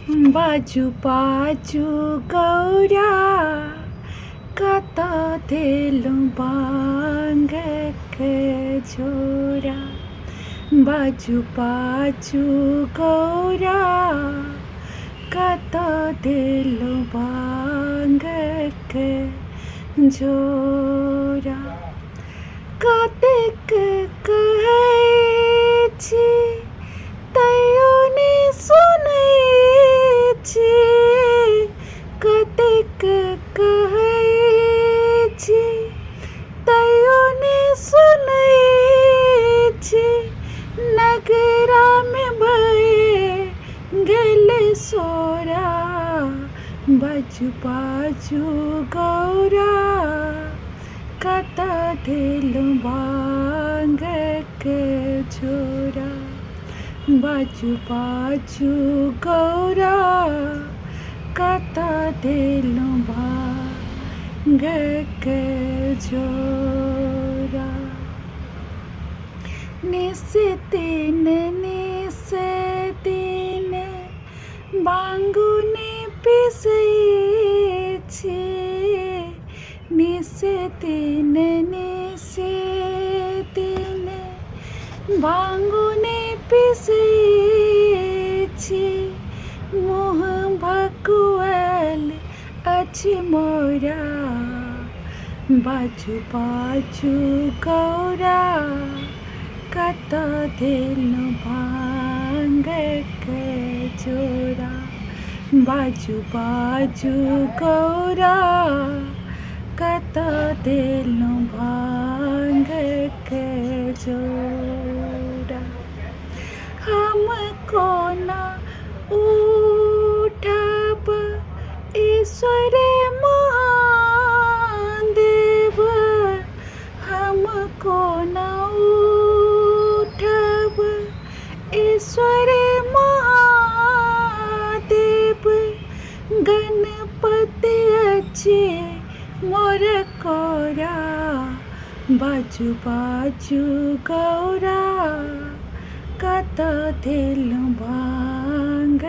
बाजू बाजू गौरा कत दिलु बांग के झोरा। बाजू बाजू गौरा कत दिलु बांग के झोरा। कतेक कहै छी तैयो नै सुनै छी। कतेक कहै छी तैयो नै सुनै छी। नगरा में भए गेल सोरा। बाजू बाजू गौरा कत दिलु बांग के झोरा। बाजू बाजू गौरा कत दिलु बांग के झोरा। निस्दिन बांगुनी पिसै छी। निस्दिन बांगुनी पिसै छी। मुँह भकुआएल अछि मोरा। बाजू बाजू गौरा कत दिलु बांग के झोरा। बाजू बाजू गौरा कत दिलु बांग के झोरा। हम कोना उठब ईश्वर महादेव। हम कोना उठब ईश्वर महादेव। गणपति अछि मोर कोरा। बाजू बाजू गौरा कत दिलु बांग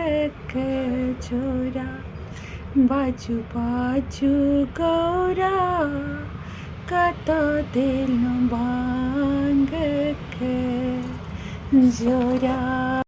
के झोरा। बाजू बाजू गौरा कत दिलु बांग के झोरा।